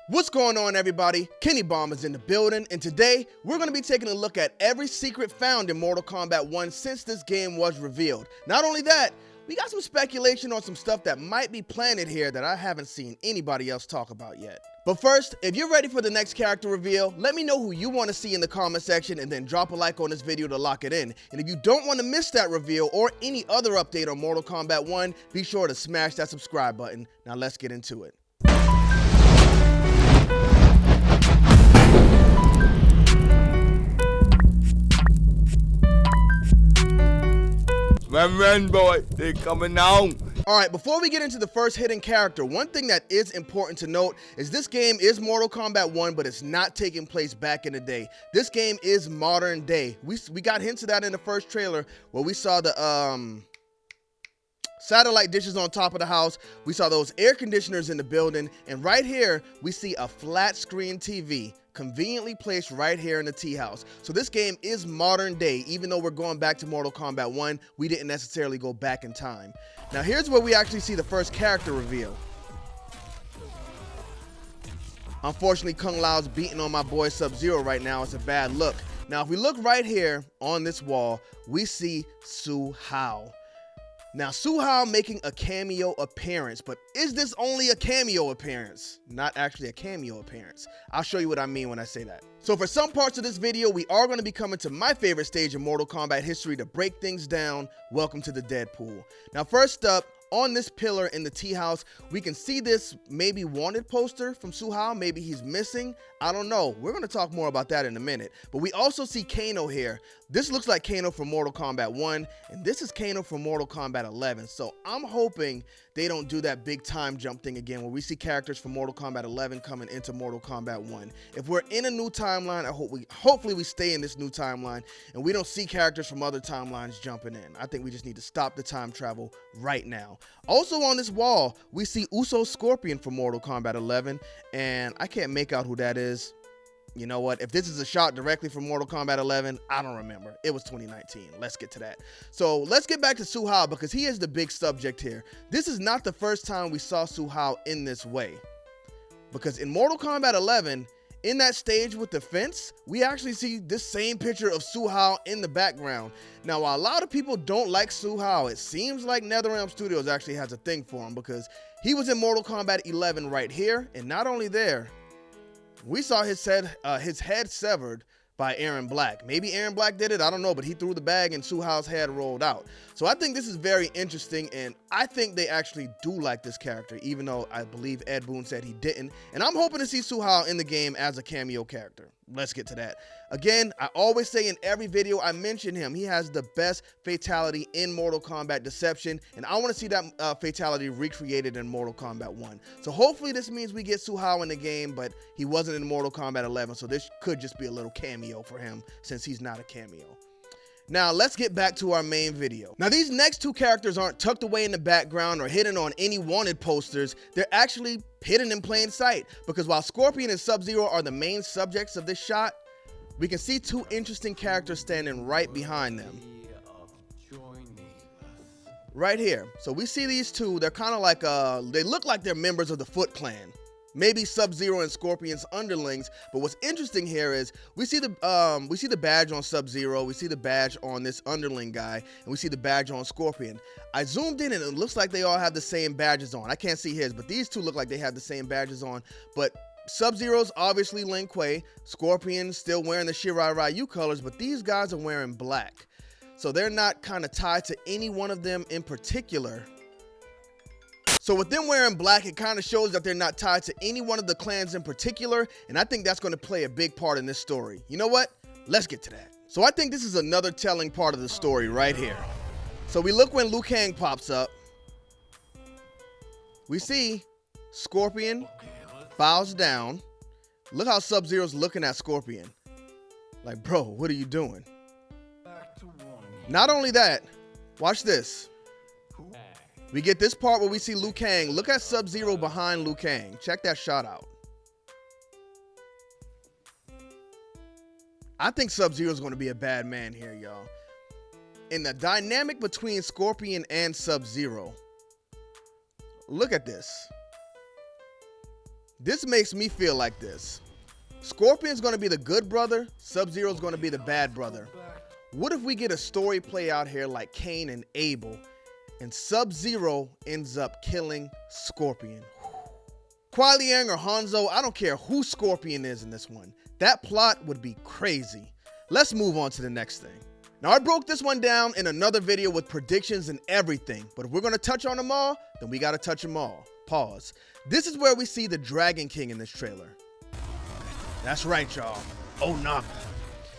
What's going on, everybody? Kenny Bomb is in the building, and today we're going to be taking a look at every secret found in Mortal Kombat 1 since this game was revealed. Not only that, we got some speculation on some stuff that might be planted here that I haven't seen anybody else talk about yet. But first, if you're ready for the next character reveal, let me know who you want to see in the comment section and then drop a like on this video to lock it in. And if you don't want to miss that reveal or any other update on Mortal Kombat 1, be sure to smash that subscribe button. Now let's get into it. Run, boy, they coming now. Alright, before we get into the first hidden character, one thing that is important to note is this game is Mortal Kombat 1, but it's not taking place back in the day. This game is modern day. We got hints of that in the first trailer where we saw the satellite dishes on top of the house. We saw those air conditioners in the building, and right here we see a flat screen TV conveniently placed right here in the tea house. So this game is modern day. Even though we're going back to Mortal Kombat 1, we didn't necessarily go back in time. Now here's where we actually see the first character reveal. Unfortunately, Kung Lao's beating on my boy Sub-Zero right now. It's a bad look. Now if we look right here on this wall, we see Su Hao. Now, Su Hao making a cameo appearance, but is this only a cameo appearance? Not actually a cameo appearance. I'll show you what I mean when I say that. So for some parts of this video, we are going to be coming to my favorite stage in Mortal Kombat history to break things down. Welcome to the Deadpool. Now, first up, on this pillar in the tea house, we can see this maybe wanted poster from Su Hao. Maybe he's missing. I don't know. We're going to talk more about that in a minute. But we also see Kano here. This looks like Kano from Mortal Kombat 1, and this is Kano from Mortal Kombat 11. So I'm hoping they don't do that big time jump thing again where we see characters from Mortal Kombat 11 coming into Mortal Kombat 1. If we're in a new timeline, hopefully we stay in this new timeline and we don't see characters from other timelines jumping in. I think we just need to stop the time travel right now. Also on this wall, we see Uso Scorpion from Mortal Kombat 11, and I can't make out who that is. You know what? If this is a shot directly from Mortal Kombat 11, I don't remember. It was 2019. Let's get to that. So let's get back to Su Hao because he is the big subject here. This is not the first time we saw Su Hao in this way. Because in Mortal Kombat 11, in that stage with the fence, we actually see this same picture of Su Hao in the background. Now, while a lot of people don't like Su Hao, it seems like Netherrealm Studios actually has a thing for him because he was in Mortal Kombat 11 right here. And not only there, we saw his head severed by Aaron Black. Maybe Aaron Black did it, I don't know, but he threw the bag and Su Hao's head rolled out. So I think this is very interesting, and I think they actually do like this character, even though I believe Ed Boon said he didn't. And I'm hoping to see Su Hao in the game as a cameo character. Let's get to that. Again, I always say in every video I mention him, he has the best fatality in Mortal Kombat Deception, and I want to see that fatality recreated in Mortal Kombat 1. So hopefully this means we get Su Hao in the game, but he wasn't in Mortal Kombat 11, so this could just be a little cameo for him since he's not a cameo. Now let's get back to our main video. Now these next two characters aren't tucked away in the background or hidden on any wanted posters. They're actually hidden in plain sight because while Scorpion and Sub-Zero are the main subjects of this shot, we can see two interesting characters standing right behind them. Right here. So we see these two. They're kind of like, they look like they're members of the Foot Clan. Maybe Sub-Zero and Scorpion's underlings, but what's interesting here is we see the badge on Sub-Zero, we see the badge on this underling guy, and we see the badge on Scorpion. I zoomed in and it looks like they all have the same badges on. I can't see his, but these two look like they have the same badges on. But Sub-Zero's obviously Lin Kuei, Scorpion's still wearing the Shirai Ryu colors, but these guys are wearing black. So they're not kind of tied to any one of them in particular. So with them wearing black, it kind of shows that they're not tied to any one of the clans in particular, and I think that's going to play a big part in this story. You know what? Let's get to that. So I think this is another telling part of the story right here. So we look when Liu Kang pops up. We see Scorpion bows down. Look how Sub-Zero's looking at Scorpion. Like, bro, what are you doing? Not only that, watch this. We get this part where we see Liu Kang. Look at Sub-Zero behind Liu Kang. Check that shot out. I think Sub-Zero is going to be a bad man here, y'all. In the dynamic between Scorpion and Sub-Zero, look at this. This makes me feel like this. Scorpion's gonna be the good brother, Sub-Zero's gonna be the bad brother. What if we get a story play out here like Cain and Abel, and Sub-Zero ends up killing Scorpion? Kuai Liang or Hanzo, I don't care who Scorpion is in this one. That plot would be crazy. Let's move on to the next thing. Now, I broke this one down in another video with predictions and everything, but if we're gonna touch on them all, then we gotta touch them all. Pause. This is where we see the Dragon King in this trailer. That's right, y'all. Onaga.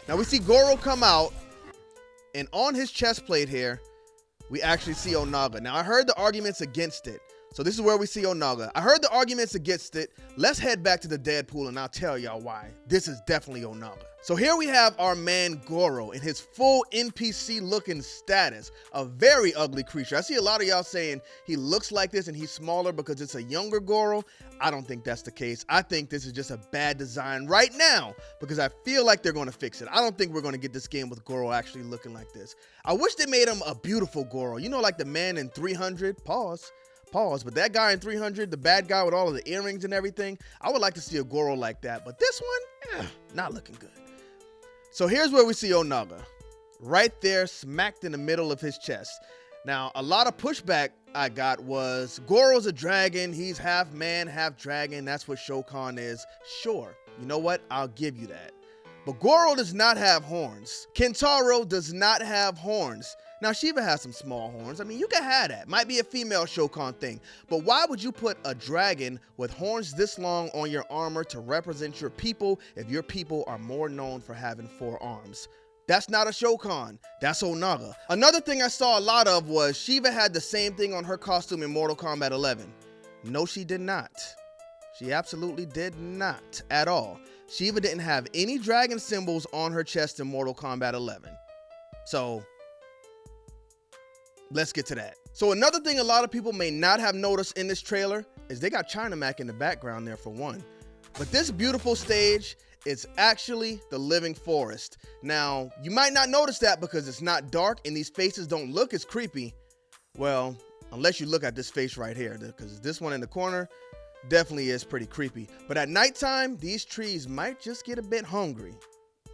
Now we see Goro come out, and on his chest plate here, we actually see Onaga. Now I heard the arguments against it. So this is where we see Onaga. I heard the arguments against it. Let's head back to the Deadpool and I'll tell y'all why. This is definitely Onaga. So here we have our man Goro in his full NPC looking status. A very ugly creature. I see a lot of y'all saying he looks like this and he's smaller because it's a younger Goro. I don't think that's the case. I think this is just a bad design right now because I feel like they're going to fix it. I don't think we're going to get this game with Goro actually looking like this. I wish they made him a beautiful Goro. You know, like the man in 300. Pause. But that guy in 300, the bad guy with all of the earrings and everything, I would like to see a Goro like that. But this one, not looking good. So here's where we see Onaga. Right there, smacked in the middle of his chest. Now, a lot of pushback I got was, Goro's a dragon. He's half man, half dragon. That's what Shokan is. Sure. You know what? I'll give you that. But Goro does not have horns. Kentaro does not have horns. Now, Shiva has some small horns. I mean, you can have that. Might be a female Shokan thing. But why would you put a dragon with horns this long on your armor to represent your people if your people are more known for having 4 arms? That's not a Shokan. That's Onaga. Another thing I saw a lot of was Shiva had the same thing on her costume in Mortal Kombat 11. No, she did not. She absolutely did not at all. Shiva didn't have any dragon symbols on her chest in Mortal Kombat 11. So let's get to that. So another thing a lot of people may not have noticed in this trailer is they got China Mac in the background there for one. But this beautiful stage is actually the living forest. Now, you might not notice that because it's not dark and these faces don't look as creepy. Well, unless you look at this face right here, because this one in the corner definitely is pretty creepy. But at nighttime, these trees might just get a bit hungry.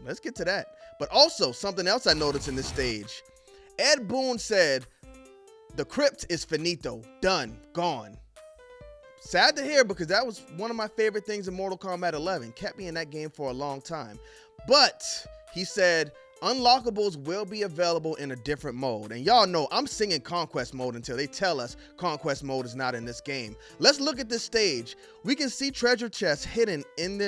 Let's get to that. But also, something else I noticed in this stage. Ed Boon said, the Krypt is finito, done, gone. Sad to hear because that was one of my favorite things in Mortal Kombat 11. Kept me in that game for a long time. But he said unlockables will be available in a different mode. And y'all know I'm singing Conquest mode until they tell us Conquest mode is not in this game. Let's look at this stage. We can see treasure chests hidden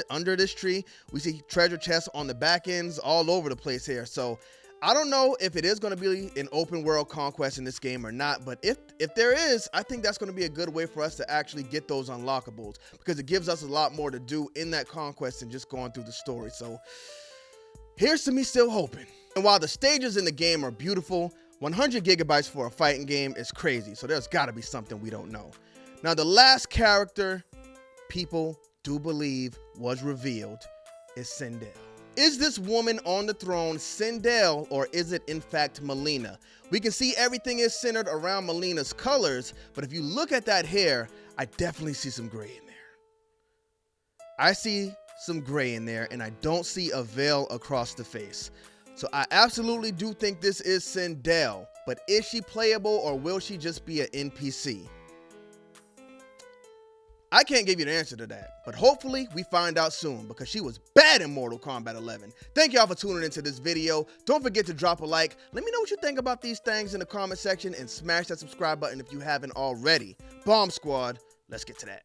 under this tree. We see treasure chests on the back ends all over the place here. So I don't know if it is going to be an open world Conquest in this game or not, but if there is, I think that's going to be a good way for us to actually get those unlockables because it gives us a lot more to do in that Conquest than just going through the story. So here's to me still hoping. And while the stages in the game are beautiful, 100 gigabytes for a fighting game is crazy. So there's got to be something we don't know. Now, the last character people do believe was revealed is Sindel. Is this woman on the throne Sindel, or is it in fact Mileena? We can see everything is centered around Mileena's colors, but if you look at that hair, I definitely see some gray in there. I see some gray in there, and I don't see a veil across the face. So I absolutely do think this is Sindel, but is she playable or will she just be an NPC? I can't give you the answer to that, but hopefully we find out soon because she was bad in Mortal Kombat 11. Thank y'all for tuning into this video. Don't forget to drop a like. Let me know what you think about these things in the comment section and smash that subscribe button if you haven't already. Bomb Squad, let's get to that.